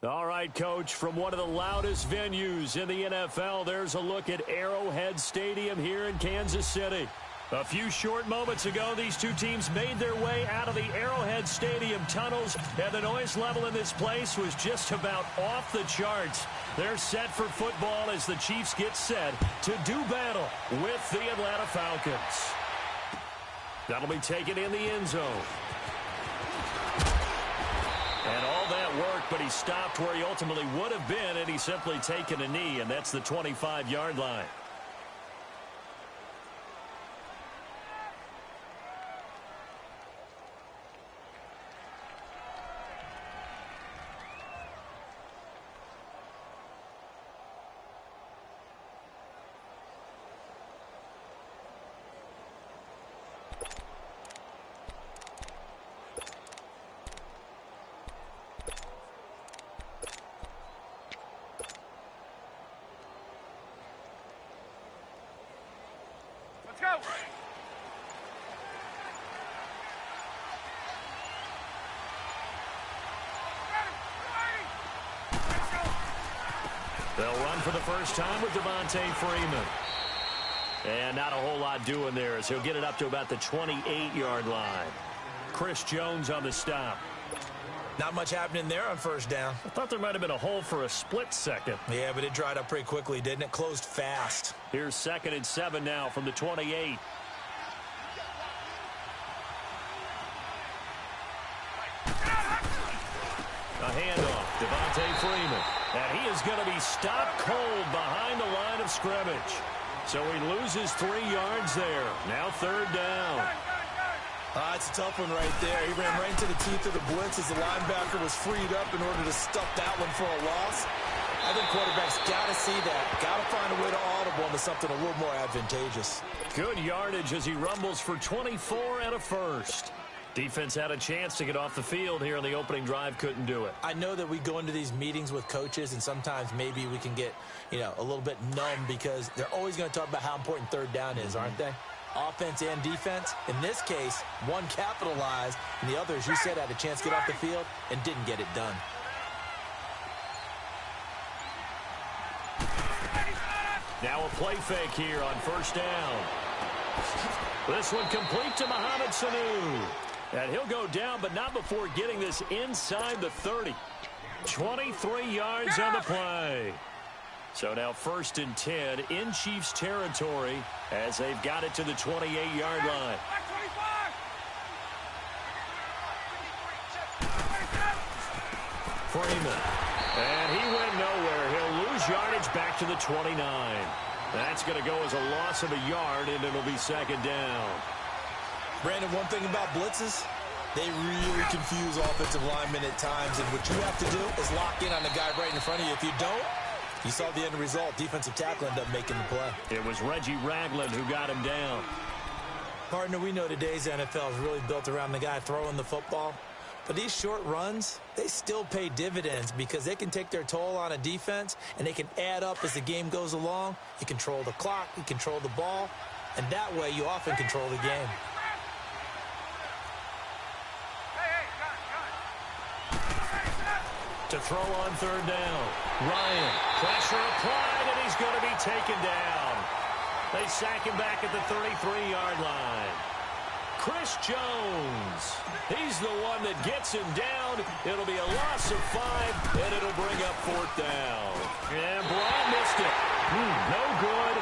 All right, Coach, from one of the loudest venues in the NFL, there's a look at Arrowhead Stadium here in Kansas City. A few short moments ago, these two teams made their way out of the Arrowhead Stadium tunnels, and the noise level in this place was just about off the charts. They're set for football as the Chiefs get set to do battle with the Atlanta Falcons. That'll be taken in the end zone. And all that work, but he stopped where he ultimately would have been, and he's simply taken a knee, and that's the 25-yard line. They'll run for the first time with Devontae Freeman. And not a whole lot doing there as he'll get it up to about the 28-yard line. Chris Jones on the stop. Not much happening there on first down. I thought there might have been a hole for a split second. Yeah, but it dried up pretty quickly, didn't it? Closed fast. Here's 2nd and 7 now from the 28. A handoff, Devontae Freeman. And he is going to be stopped cold behind the line of scrimmage. So he loses 3 yards there. Now 3rd down. It's a tough one right there. He ran right into the teeth of the blitz as the linebacker was freed up in order to stuff that one for a loss. I think quarterbacks got to see that. Got to find a way to audible into something a little more advantageous. Good yardage as he rumbles for 24 and a first. Defense had a chance to get off the field here in the opening drive, couldn't do it. I know that we go into these meetings with coaches, and sometimes maybe we can get, a little bit numb because they're always going to talk about how important 3rd down is, aren't they? Offense and defense. In this case, one capitalized, and the other, as you said, had a chance to get off the field and didn't get it done. Now a play fake here on 1st down. This one complete to Mohamed Sanu. And he'll go down, but not before getting this inside the 30. 23 yards on the play. So now 1st and 10 in Chiefs territory as they've got it to the 28-yard line. Freeman. And he went nowhere. He'll lose yardage back to the 29. That's going to go as a loss of a yard, and it'll be 2nd down. Brandon, one thing about blitzes, they really confuse offensive linemen at times, and what you have to do is lock in on the guy right in front of you. If you don't, you saw the end result. Defensive tackle ended up making the play. It was Reggie Ragland who got him down. Partner, we know today's NFL is really built around the guy throwing the football. But these short runs, they still pay dividends because they can take their toll on a defense, and they can add up as the game goes along. You control the clock, you control the ball, and that way you often control the game. To throw on 3rd down. Ryan, pressure applied, and he's going to be taken down. They sack him back at the 33-yard line. Chris Jones. He's the one that gets him down. It'll be a loss of 5, and it'll bring up 4th down. And Bryant missed it. No good.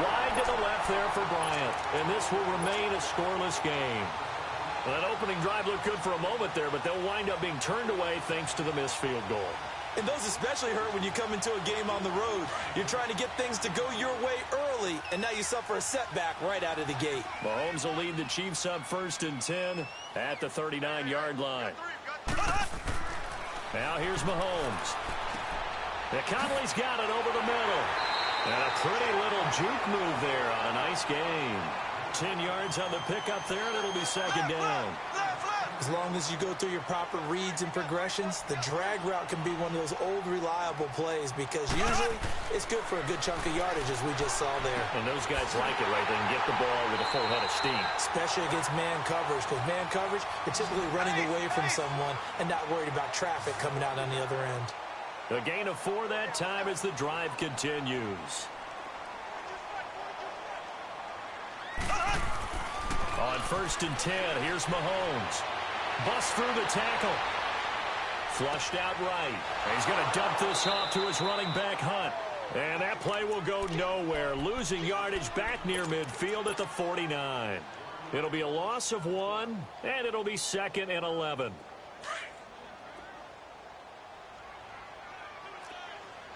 Wide to the left there for Bryant. And this will remain a scoreless game. Well, that opening drive looked good for a moment there, but they'll wind up being turned away thanks to the missed field goal. And those especially hurt when you come into a game on the road. You're trying to get things to go your way early, and now you suffer a setback right out of the gate. Mahomes will lead the Chiefs up 1st and 10 at the 39-yard line. Now here's Mahomes. Conley's got it over the middle. And a pretty little juke move there on a nice game. 10 yards on the pickup there, and it'll be 2nd down. As long as you go through your proper reads and progressions, the drag route can be one of those old reliable plays because usually it's good for a good chunk of yardage, as we just saw there. And those guys like it, right? They can get the ball with a full head of steam. Especially against man coverage, because man coverage, they're typically running away from someone and not worried about traffic coming out on the other end. A gain of 4 that time as the drive continues. On 1st and 10, here's Mahomes. Busts through the tackle. Flushed out right. And he's going to dump this off to his running back, Hunt. And that play will go nowhere. Losing yardage back near midfield at the 49. It'll be a loss of 1, and it'll be 2nd and 11.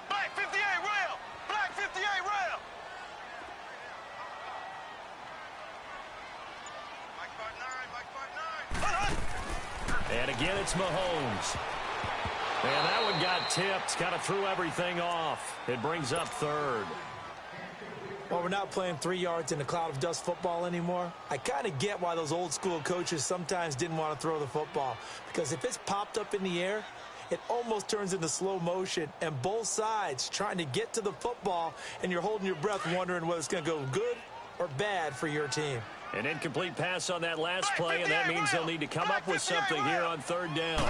Black 58 rail! Black 58 rail! Mike Part 9, Mike Part 9. And again, it's Mahomes. And that one got tipped. Kind of threw everything off. It brings up 3rd. Well, we're not playing 3 yards in a cloud of dust football anymore. I kind of get why those old school coaches sometimes didn't want to throw the football. Because if it's popped up in the air, it almost turns into slow motion. And both sides trying to get to the football, and you're holding your breath wondering whether it's going to go good or bad for your team. An incomplete pass on that last play, and that means they'll need to come up with something here on 3rd down.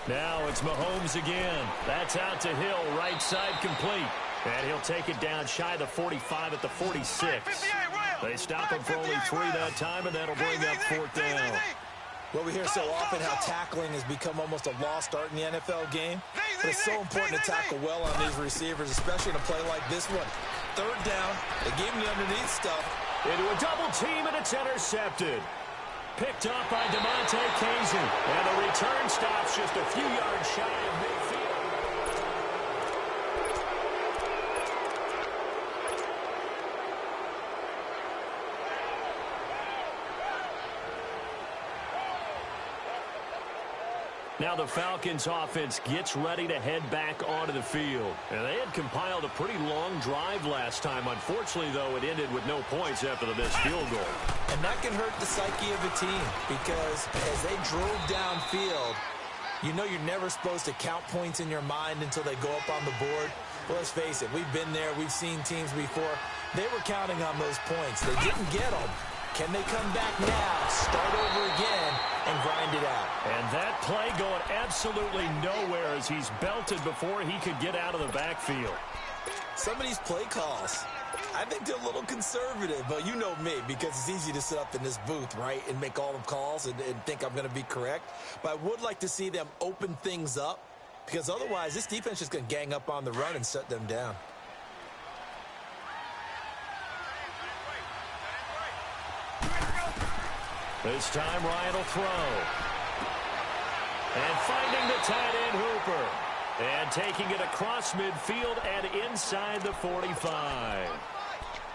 Now it's Mahomes again. That's out to Hill, right side complete. And he'll take it down shy of the 45 at the 46. They stop him for only 3 that time, and that'll bring up 4th down. Well, we hear so often how tackling has become almost a lost art in the NFL game. But it's so important to tackle well on these receivers, especially in a play like this one. 3rd down, they gave him the underneath stuff. Into a double team, and it's intercepted. Picked up by DeMonte Casey. And the return stops just a few yards shy of midfield. Now the Falcons offense gets ready to head back onto the field. And they had compiled a pretty long drive last time. Unfortunately, though, it ended with no points after the missed field goal. And that can hurt the psyche of a team because as they drove downfield, you know you're never supposed to count points in your mind until they go up on the board. Well, let's face it, we've been there. We've seen teams before. They were counting on those points. They didn't get them. Can they come back now, start over again, and grind it out? And that play going absolutely nowhere as he's belted before he could get out of the backfield. Some of these play calls, I think they're a little conservative, but you know me, because it's easy to sit up in this booth, right, and make all the calls and think I'm going to be correct. But I would like to see them open things up, because otherwise this defense is going to gang up on the run and shut them down. This time Ryan will throw. And finding the tight end Hooper. And taking it across midfield and inside the 45.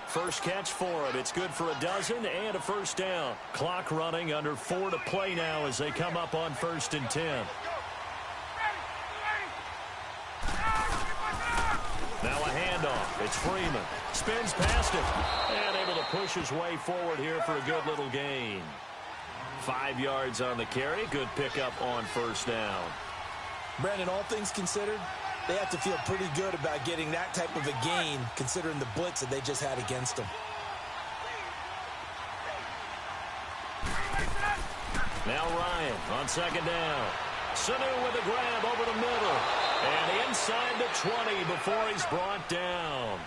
First catch for him. It's good for a dozen and a 1st down. Clock running, under 4 to play now as they come up on 1st and 10. Now a handoff. It's Freeman. Spins past him. And able to push his way forward here for a good little gain. 5 yards on the carry. Good pickup on 1st down. Brandon, all things considered, they have to feel pretty good about getting that type of a gain considering the blitz that they just had against them. Now Ryan on 2nd down. Sanu with a grab over the middle. And inside the 20 before he's brought down.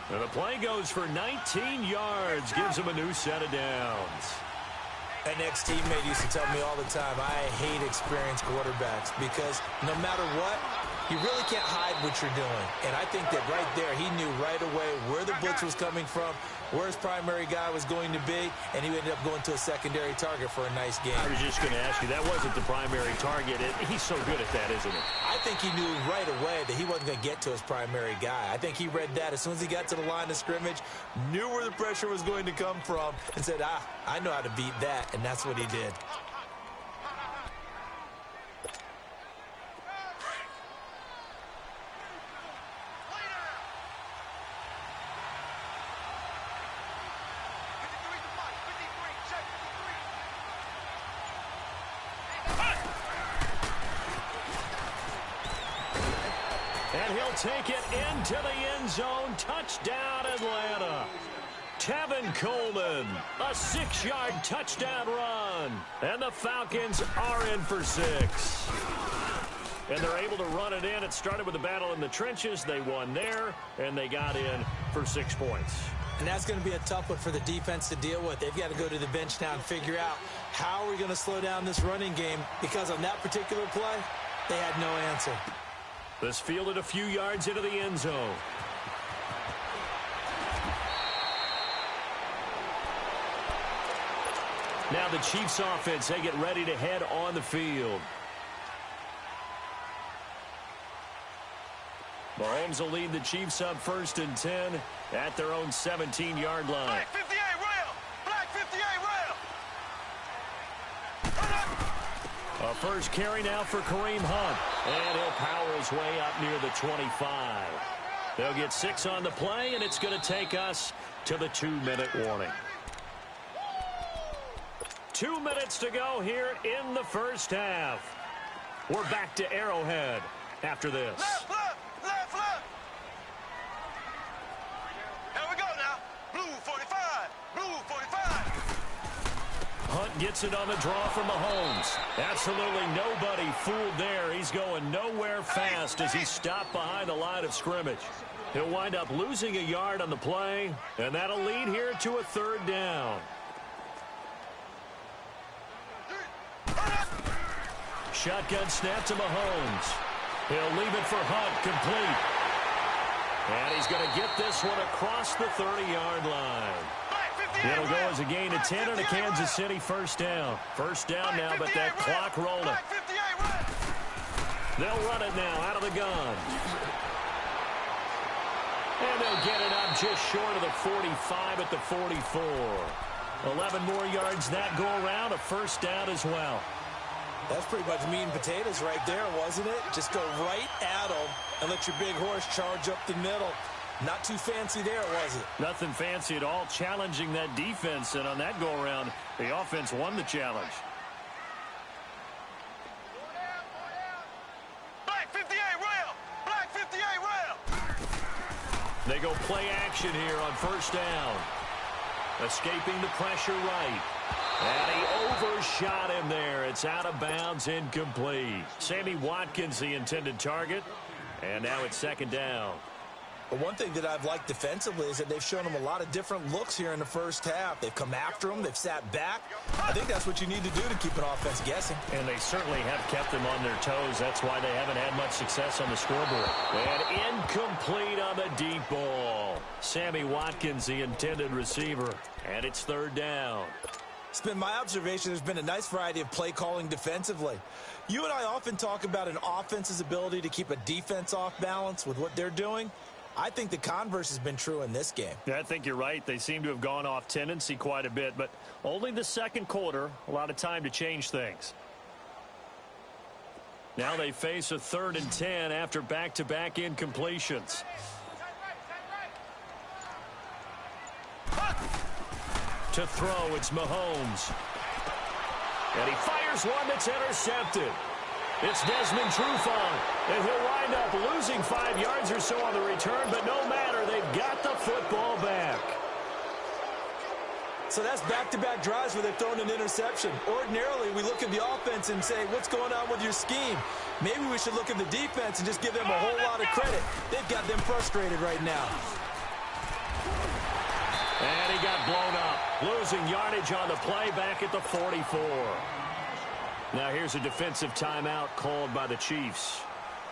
And the play goes for 19 yards. Gives him a new set of downs. An ex-teammate used to tell me all the time, I hate experienced quarterbacks because no matter what, you really can't hide what you're doing. And I think that right there, he knew right away where the blitz was coming from, where his primary guy was going to be, and he ended up going to a secondary target for a nice game. I was just going to ask you, that wasn't the primary target. He's so good at that, isn't he? I think he knew right away that he wasn't going to get to his primary guy. I think he read that as soon as he got to the line of scrimmage, knew where the pressure was going to come from, and said, I know how to beat that, and that's what he did. And he'll take it into the end zone. Touchdown, Atlanta. Tevin Coleman, a 6-yard touchdown run. And the Falcons are in for 6. and they're able to run it in. It started with a battle in the trenches. They won there, and they got in for 6 points. And that's going to be a tough one for the defense to deal with. They've got to go to the bench now and figure out how are we going to slow down this running game, because on that particular play, they had no answer. This fielded a few yards into the end zone. Now the Chiefs offense, they get ready to head on the field. Mahomes will lead the Chiefs up 1st and 10 at their own 17-yard line. Black 58 rail. Black 58 rail. A first carry now for Kareem Hunt. And he'll power his way up near the 25. They'll get 6 on the play, and it's going to take us to the 2-minute warning. 2 minutes to go here in the first half. We're back to Arrowhead after this. Left, left, left, left. Here we go now. Blue 45. Blue 45. Hunt gets it on the draw from Mahomes. Absolutely nobody fooled there. He's going nowhere fast as he's stopped behind the line of scrimmage. He'll wind up losing a yard on the play, and that'll lead here to a 3rd down. Shotgun snap to Mahomes. He'll leave it for Hunt, complete. And he's going to get this one across the 30-yard line. It'll go as a gain of 10 and a Kansas City first down. First down now, but that clock rolling. They'll run it now out of the gun. And they'll get it up just short of the 45 at the 44. 11 more yards that go around, a first down as well. That's pretty much meat and potatoes right there, wasn't it? Just go right at them and let your big horse charge up the middle. Not too fancy there, was it? Nothing fancy at all, challenging that defense. And on that go-around, the offense won the challenge. Black 58 rail. Black 58 rail. They go play action here on first down. Escaping the pressure right. And he overshot him there. It's out of bounds, incomplete. Sammy Watkins, the intended target. And now it's 2nd down. But one thing that I've liked defensively is that they've shown them a lot of different looks here in the first half. They've come after them. They've sat back. I think that's what you need to do to keep an offense guessing. And they certainly have kept them on their toes. That's why they haven't had much success on the scoreboard. And incomplete on the deep ball. Sammy Watkins, the intended receiver. And it's 3rd down. It's been my observation there's been a nice variety of play calling defensively. You and I often talk about an offense's ability to keep a defense off balance with what they're doing. I think the converse has been true in this game. Yeah, I think you're right. They seem to have gone off tendency quite a bit, but only the 2nd quarter, a lot of time to change things. Now they face a 3rd and 10 after back-to-back incompletions. To throw, it's Mahomes. And he fires one that's intercepted. It's Desmond Trufant, and he'll wind up losing 5 yards or so on the return, but no matter, they've got the football back. So that's back-to-back drives where they've thrown an interception. Ordinarily, we look at the offense and say, what's going on with your scheme? Maybe we should look at the defense and just give them a whole lot of credit. They've got them frustrated right now. And he got blown up, losing yardage on the play back at the 44. Now here's a defensive timeout called by the Chiefs,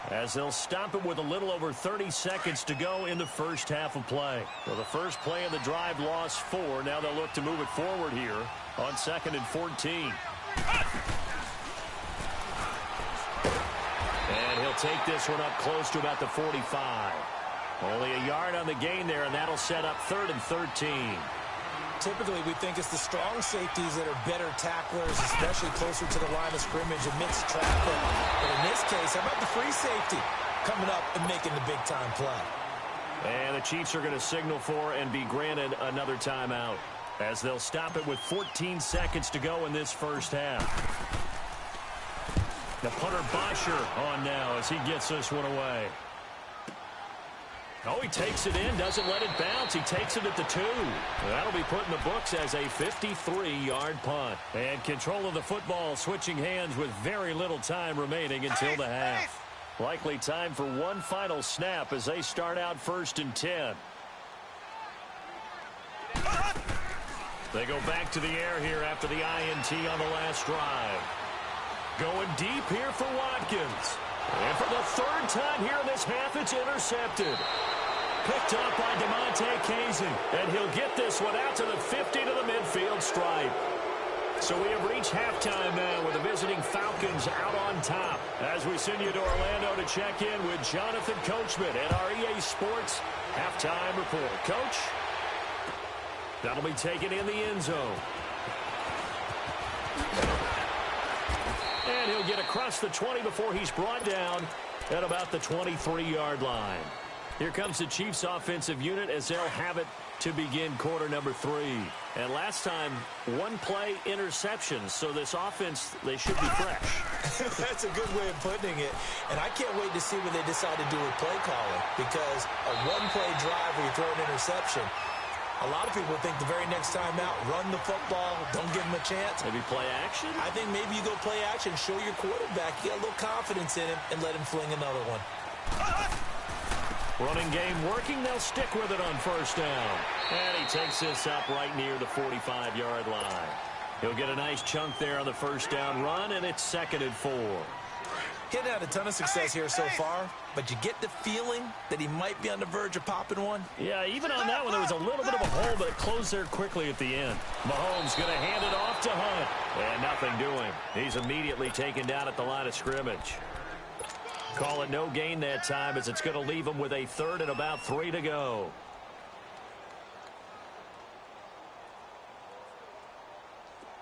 as they'll stop it with a little over 30 seconds to go in the first half of play. Well, the first play of the drive lost 4. Now they'll look to move it forward here on 2nd and 14. And he'll take this one up close to about the 45. Only a yard on the gain there, and that'll set up 3rd and 13. Typically, we think it's the strong safeties that are better tacklers, especially closer to the line of scrimmage amidst traffic. But in this case, how about the free safety coming up and making the big-time play? And the Chiefs are going to signal for and be granted another timeout, as they'll stop it with 14 seconds to go in this first half. The punter Bosher on now as he gets this one away. Oh, he takes it in, doesn't let it bounce. He takes it at the 2. That'll be put in the books as a 53-yard punt. And control of the football switching hands with very little time remaining until the half. Likely time for one final snap as they start out 1st and 10. They go back to the air here after the INT on the last drive. Going deep here for Watkins. And for the 3rd time here in this half, it's intercepted. Picked up by DeMonte Casey. And he'll get this one out to the 50 to the midfield stripe. So we have reached halftime now with the visiting Falcons out on top. As we send you to Orlando to check in with Jonathan Coachman at our EA Sports halftime report. Coach? That'll be taken in the end zone. And he'll get across the 20 before he's brought down at about the 23-yard line. Here comes the Chiefs offensive unit as they'll have it to begin quarter number 3. And last time, 1 play interception. So this offense, they should be fresh. That's a good way of putting it. And I can't wait to see what they decide to do with play calling. Because a 1-play drive where you throw an interception, a lot of people think the very next time out, run the football, don't give him a chance. Maybe play action? I think maybe you go play action, show your quarterback, get a little confidence in him, and let him fling another one. Running game working. They'll stick with it on 1st down. And he takes this up right near the 45-yard line. He'll get a nice chunk there on the 1st down run, and it's 2nd and 4. He hadn't had a ton of success here so far, but you get the feeling that he might be on the verge of popping one. Yeah, even on that one, there was a little bit of a hole, but it closed there quickly at the end. Mahomes going to hand it off to Hunt. And nothing doing. He's immediately taken down at the line of scrimmage. Call it no gain that time as it's going to leave him with a 3rd and about 3 to go.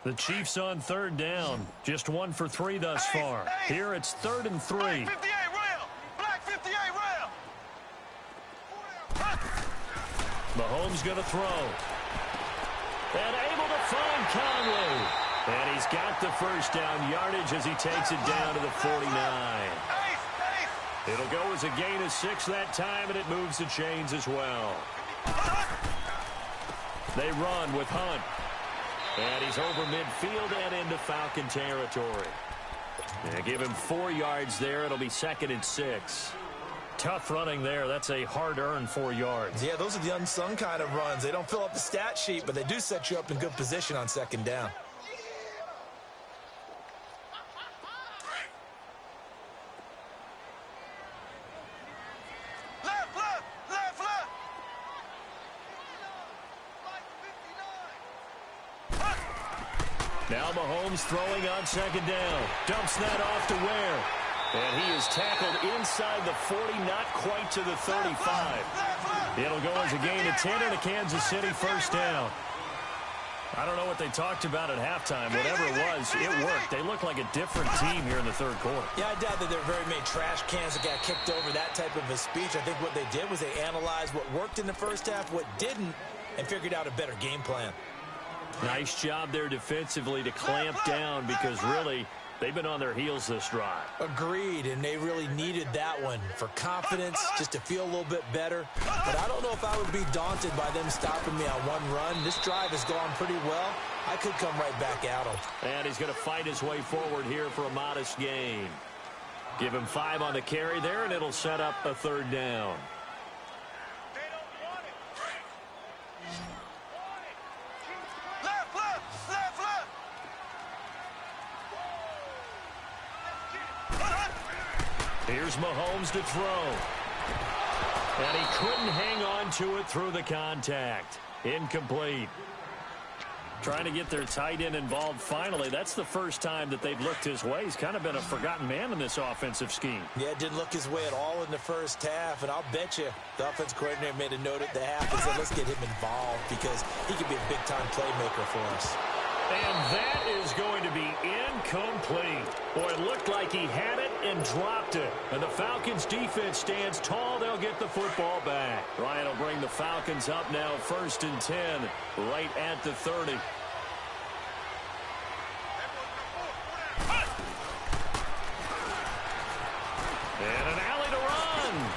The Chiefs on 3rd down. Just 1 for 3 thus far. Here it's 3rd and 3. Black 58 rail. Black 58 rail. Mahomes going to throw. And able to find Conley. And he's got the 1st down yardage as he takes it down to the 49. It'll go as a gain of 6 that time, and it moves the chains as well. They run with Hunt. And he's over midfield and into Falcon territory. And give him 4 yards there. It'll be 2nd and 6. Tough running there. That's a hard-earned 4 yards. Yeah, those are the unsung kind of runs. They don't fill up the stat sheet, but they do set you up in good position on 2nd down. Now Mahomes throwing on 2nd down. Dumps that off to Ware. And he is tackled inside the 40, not quite to the 35. It'll go as a gain of 10 and a Kansas City 1st down. I don't know what they talked about at halftime. Whatever it was, it worked. They look like a different team here in the 3rd quarter. Yeah, I doubt that there are very many trash cans that got kicked over, that type of a speech. I think what they did was they analyzed what worked in the 1st half, what didn't, and figured out a better game plan. Nice job there defensively to clamp down because really they've been on their heels this drive. Agreed, and they really needed that one for confidence, just to feel a little bit better. But I don't know if I would be daunted by them stopping me on 1 run. This drive has gone pretty well. I could come right back at him. And he's going to fight his way forward here for a modest gain. Give him 5 on the carry there, and it'll set up a 3rd down. Here's Mahomes to throw. And he couldn't hang on to it through the contact. Incomplete. Trying to get their tight end involved finally. That's the first time that they've looked his way. He's kind of been a forgotten man in this offensive scheme. Yeah, it didn't look his way at all in the 1st half. And I'll bet you the offense coordinator made a note at the half and said, let's get him involved because he could be a big-time playmaker for us. And that is going to be incomplete. Boy, it looked like he had it and dropped it. And the Falcons defense stands tall. They'll get the football back. Ryan will bring the Falcons up now 1st and 10 right at the 30. And an alley to run.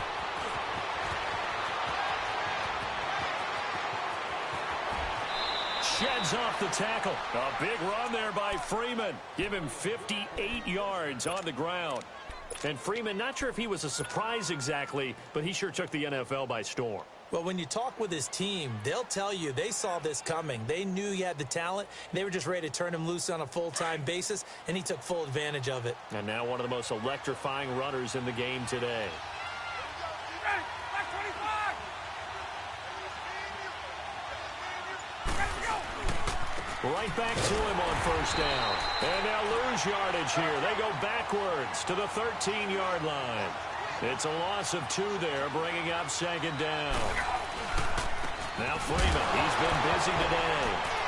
Sheds off the tackle. A big run there by Freeman. Give him 58 yards on the ground. And Freeman, not sure if he was a surprise exactly, but he sure took the NFL by storm. Well, when you talk with his team, they'll tell you they saw this coming. They knew he had the talent. They were just ready to turn him loose on a full-time basis, and he took full advantage of it. And now one of the most electrifying runners in the game today. Right back to him on first down. And they'll lose yardage here. They go backwards to the 13-yard line. It's a loss of 2 there, bringing up second down. Now Freeman, he's been busy today.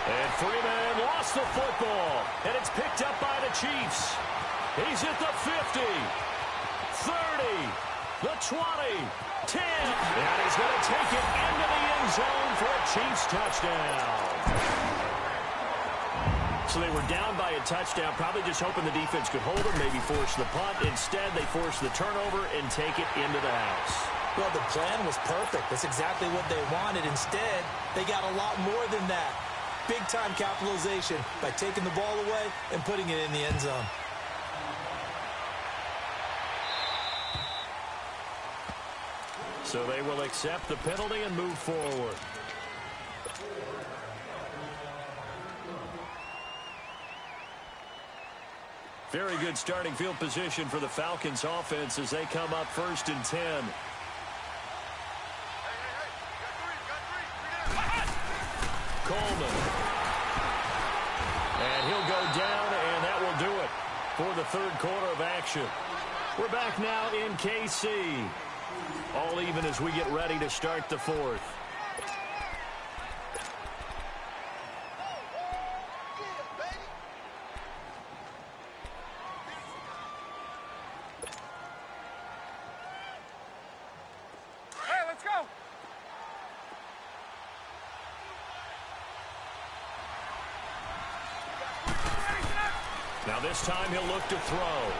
And Freeman lost the football. And it's picked up by the Chiefs. He's at the 50, 30, the 20, 10. And he's going to take it into the end zone for a Chiefs touchdown. So they were down by a touchdown, probably just hoping the defense could hold them, maybe force the punt. Instead, they force the turnover and take it into the house. Well, the plan was perfect. That's exactly what they wanted. Instead, they got a lot more than that. Big-time capitalization by taking the ball away and putting it in the end zone. So they will accept the penalty and move forward. Very good starting field position for the Falcons offense as they come up 1st and 10. Coleman. And he'll go down, and that will do it for the 3rd quarter of action. We're back now in KC. All even as we get ready to start the 4th. Now this time he'll look to throw.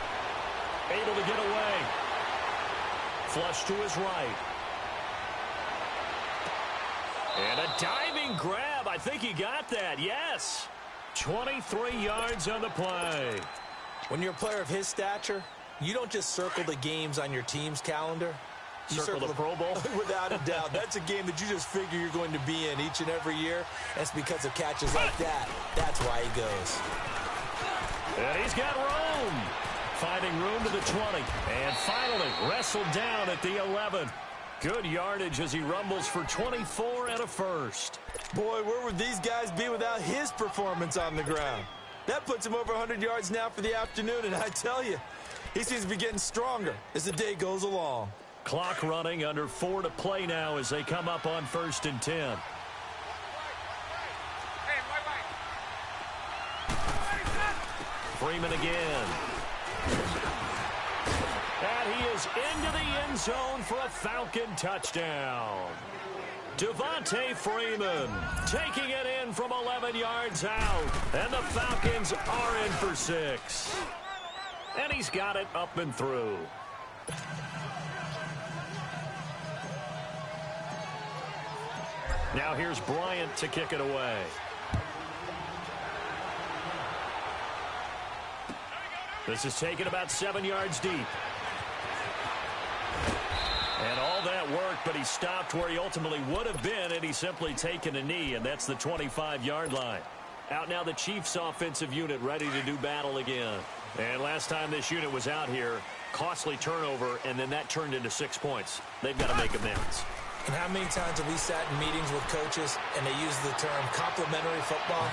Able to get away. Flush to his right. And a diving grab. I think he got that. Yes. 23 yards on the play. When you're a player of his stature, you don't just circle the games on your team's calendar. You circle the Pro Bowl? Without a doubt. That's a game that you just figure you're going to be in each and every year. That's because of catches like that. That's why he goes. And he's got room. Finding room to the 20. And finally wrestled down at the 11. Good yardage as he rumbles for 24 and a first. Boy, where would these guys be without his performance on the ground? That puts him over 100 yards now for the afternoon, and I tell you, he seems to be getting stronger as the day goes along. Clock running, under 4 to play now as they come up on 1st and 10. Freeman again. And he is into the end zone for a Falcon touchdown. Devontae Freeman taking it in from 11 yards out. And the Falcons are in for 6. And he's got it up and through. Now here's Bryant to kick it away. This is taken about 7 yards deep. And all that work, but he stopped where he ultimately would have been, and he's simply taken a knee, and that's the 25-yard line. Out now the Chiefs offensive unit ready to do battle again. And last time this unit was out here, costly turnover, and then that turned into 6 points. They've got to make amends. And how many times have we sat in meetings with coaches and they use the term complementary football?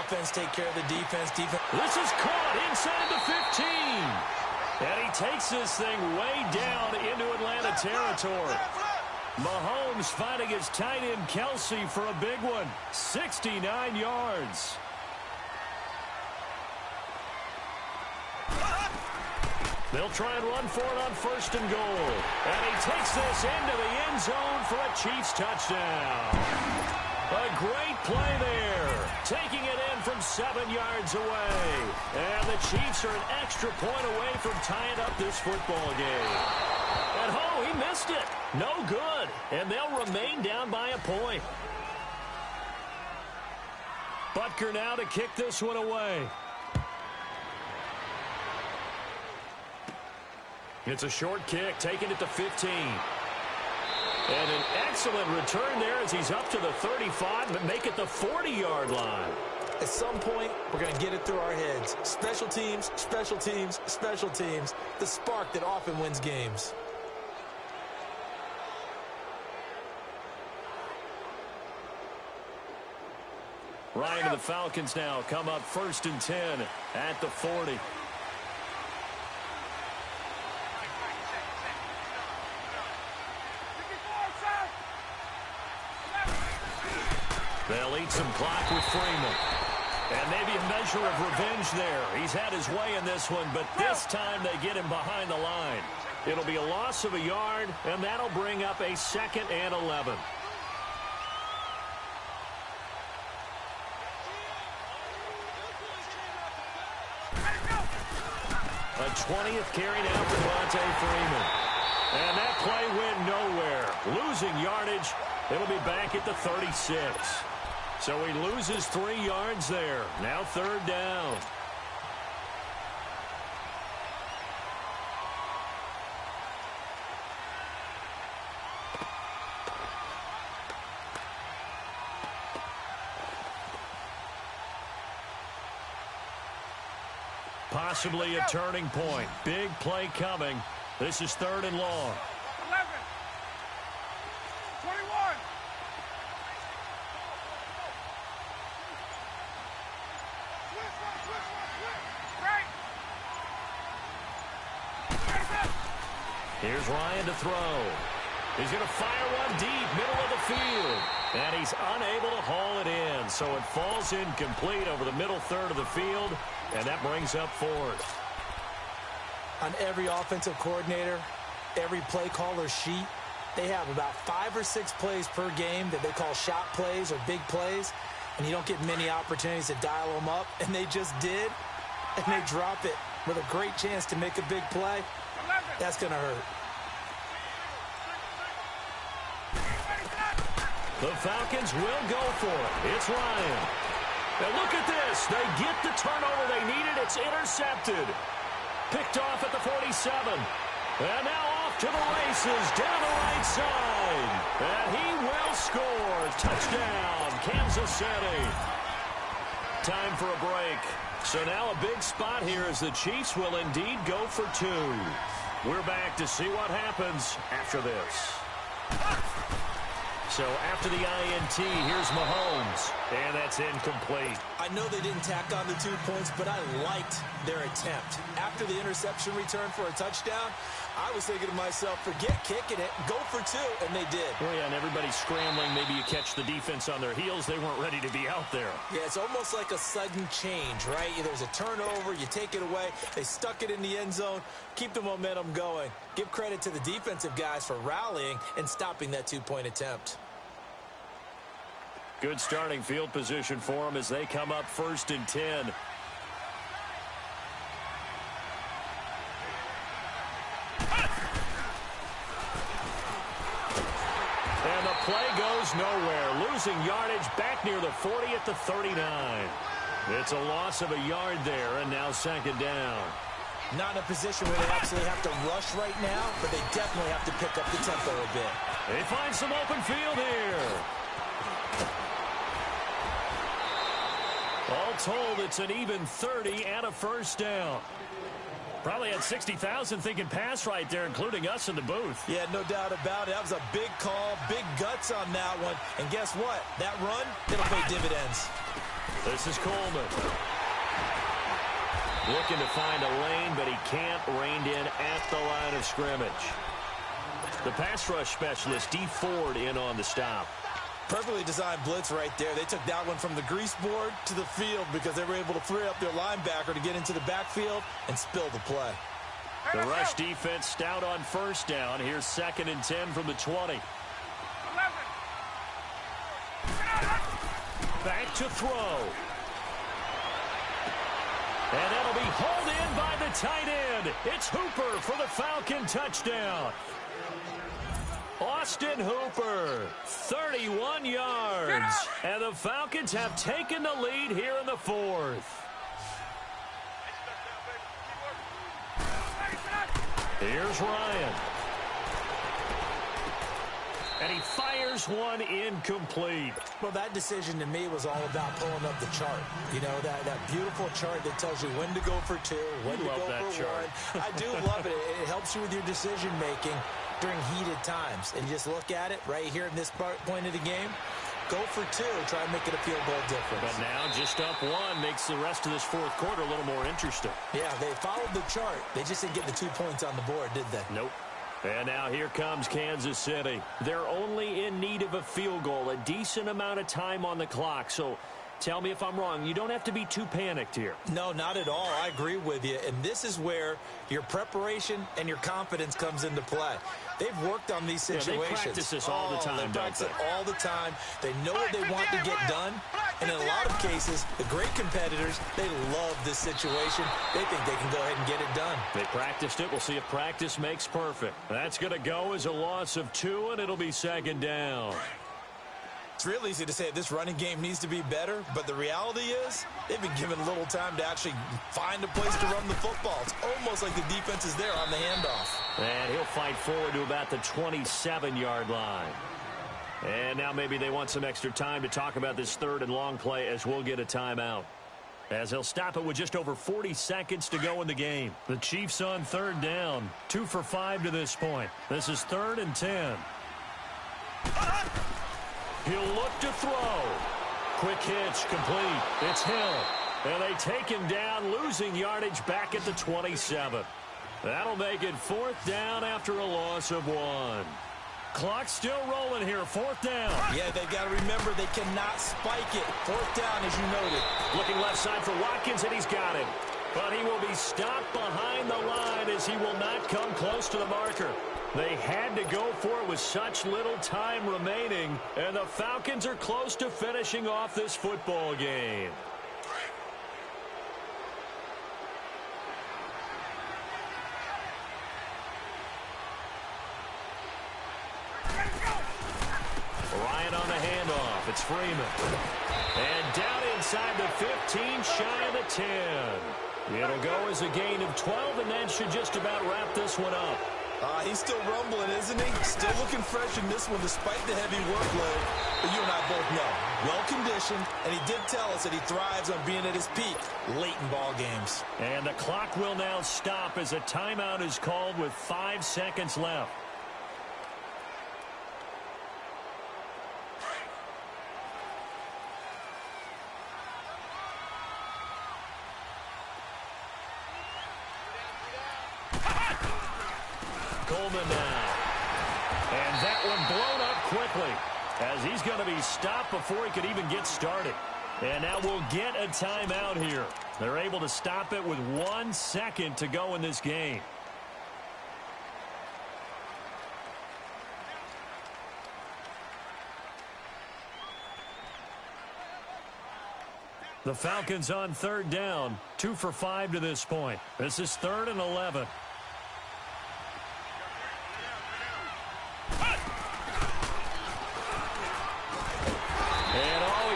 Offense take care of the defense. This is caught inside the 15. And he takes this thing way down into Atlanta territory. Mahomes finding his tight end Kelsey for a big one. 69 yards. They'll try and run for it on 1st and goal. And he takes this into the end zone for a Chiefs touchdown. A great play there. Taking it in from 7 yards away. And the Chiefs are an extra point away from tying up this football game. And oh, he missed it. No good. And they'll remain down by a point. Butker now to kick this one away. It's a short kick, taking it to 15. And an excellent return there as he's up to the 35, but make it the 40-yard line. At some point, we're going to get it through our heads. Special teams, special teams, special teams. The spark that often wins games. Ryan and the Falcons now come up 1st and 10 at the 40. They'll eat some clock with Freeman. And maybe a measure of revenge there. He's had his way in this one, but this time they get him behind the line. It'll be a loss of a yard, and that'll bring up a 2nd and 11. A 20th carry now for Devontae Freeman. And that play went nowhere. Losing yardage. It'll be back at the 36. So he loses 3 yards there. Now 3rd down. Possibly a turning point. Big play coming. This is 3rd and long. 11. 21. Right. Here's Ryan to throw. He's going to fire one deep, middle of the field. And he's unable to haul it in. So it falls incomplete over the middle third of the field. And that brings up 4th. On every offensive coordinator, every play caller sheet, they have about 5 or 6 plays per game that they call shot plays or big plays. And you don't get many opportunities to dial them up. And they just did. And they drop it with a great chance to make a big play. That's going to hurt. The Falcons will go for it. It's Ryan. Now look at this. They get the turnover they needed. It's intercepted. Picked off at the 47. And now off to the races down the right side. And he will score. Touchdown, Kansas City. Time for a break. So now a big spot here as the Chiefs will indeed go for 2. We're back to see what happens after this. So after the INT, here's Mahomes. And that's incomplete. I know they didn't tack on the 2 points, but I liked their attempt. After the interception return for a touchdown, I was thinking to myself, forget kicking it, go for 2, and they did. Oh, yeah, and everybody's scrambling. Maybe you catch the defense on their heels. They weren't ready to be out there. Yeah, it's almost like a sudden change, right? There's a turnover, you take it away, they stuck it in the end zone, keep the momentum going. Give credit to the defensive guys for rallying and stopping that 2-point attempt. Good starting field position for them as they come up 1st and 10. And the play goes nowhere. Losing yardage back near the 40 at the 39. It's a loss of a yard there, and now 2nd down. Not in a position where they absolutely have to rush right now, but they definitely have to pick up the tempo a bit. They find some open field here. All told, it's an even 30 and a 1st down. Probably had 60,000 thinking pass right there, including us in the booth. Yeah, no doubt about it. That was a big call, big guts on that one. And guess what? That run, it'll pay dividends. This is Coleman. Looking to find a lane, but he can't. Reined in at the line of scrimmage. The pass rush specialist, D. Ford, in on the stop. Perfectly designed blitz right there. They took that one from the grease board to the field because they were able to free up their linebacker to get into the backfield and spill the play. The rush defense stout on 1st down. Here's 2nd and 10 from the 20. Back to throw. And that'll be hauled in by the tight end. It's Hooper for the Falcon touchdown. Austin Hooper, 31 yards. And the Falcons have taken the lead here in the 4th. Here's Ryan. And he fires one incomplete. Well, that decision to me was all about pulling up the chart. You know, that beautiful chart that tells you when to go for two, when to go for one. I do love it. It helps you with your decision-making during heated times. And you just look at it right here in this point of the game. Go for two, try and make it a field goal difference. But now just up one makes the rest of this fourth quarter a little more interesting. Yeah, they followed the chart. They just didn't get the 2 points on the board, did they? Nope. And now here comes Kansas City. They're only in need of a field goal, a decent amount of time on the clock. So tell me if I'm wrong. You don't have to be too panicked here. No, not at all. I agree with you. And this is where your preparation and your confidence comes into play. They've worked on these situations. Yeah, they practice this all the time, They practice it all the time. They know what they want to get done. And in a lot of cases, the great competitors, they love this situation. They think they can go ahead and get it done. They practiced it. We'll see if practice makes perfect. That's going to go as a loss of 2, and it'll be second down. It's real easy to say this running game needs to be better, but the reality is they've been given little time to actually find a place to run the football. It's almost like the defense is there on the handoff. And he'll fight forward to about the 27-yard line. And now maybe they want some extra time to talk about this third and long play as we'll get a timeout. As he'll stop it with just over 40 seconds to go in the game. The Chiefs on third down. 2 for 5 to this point. This is 3rd and 10. He'll look to throw. Quick hitch, complete. It's Hill. And they take him down, losing yardage back at the 27. That'll make it 4th down after a loss of 1. Clock still rolling here, 4th down. Yeah, they got to remember they cannot spike it. 4th down, as you noted. Looking left side for Watkins, and he's got him. But he will be stopped behind the line as he will not come close to the marker. They had to go for it with such little time remaining, and the Falcons are close to finishing off this football game. Ryan on the handoff. It's Freeman. And down inside the 15, shy of the 10. It'll go as a gain of 12, and that should just about wrap this one up. He's still rumbling, isn't he? Still looking fresh in this one despite the heavy workload. But you and I both know, well-conditioned, and he did tell us that he thrives on being at his peak late in ball games. And the clock will now stop as a timeout is called with 5 seconds left. Coleman now. And that one blown up quickly as he's going to be stopped before he could even get started. And now we'll get a timeout here. They're able to stop it with 1 second to go in this game. The Falcons on third down, 2 for 5 to this point. This is 3rd and 11.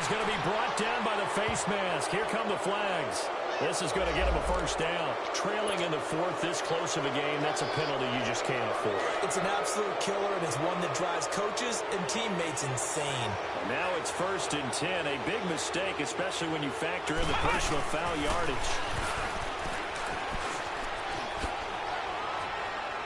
Going to be brought down by the face mask. Here come the flags. This is going to get him a first down. Trailing in the 4th, this close of a game, that's a penalty you just can't afford. It's an absolute killer, and it's one that drives coaches and teammates insane. Now it's 1st and 10. A big mistake, especially when you factor in the personal foul yardage.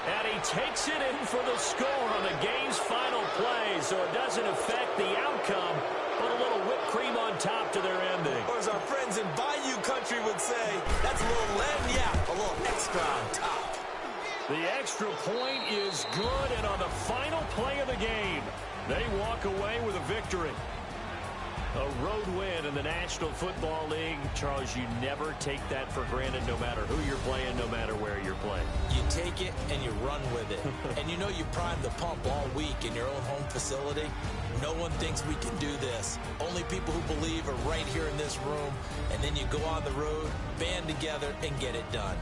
And he takes it in for the score on the game's final play, so it doesn't affect the outcome, but a little whipped cream on top to their ending. Or as our friends in Bayou Country would say, that's a little lagniappe, a little extra on top. The extra point is good, and on the final play of the game, they walk away with a victory. A road win in the National Football League. Charles, you never take that for granted no matter who you're playing, no matter where you're playing. You take it and you run with it. And you know you prime the pump all week in your own home facility. No one thinks we can do this. Only people who believe are right here in this room. And then you go on the road, band together, and get it done.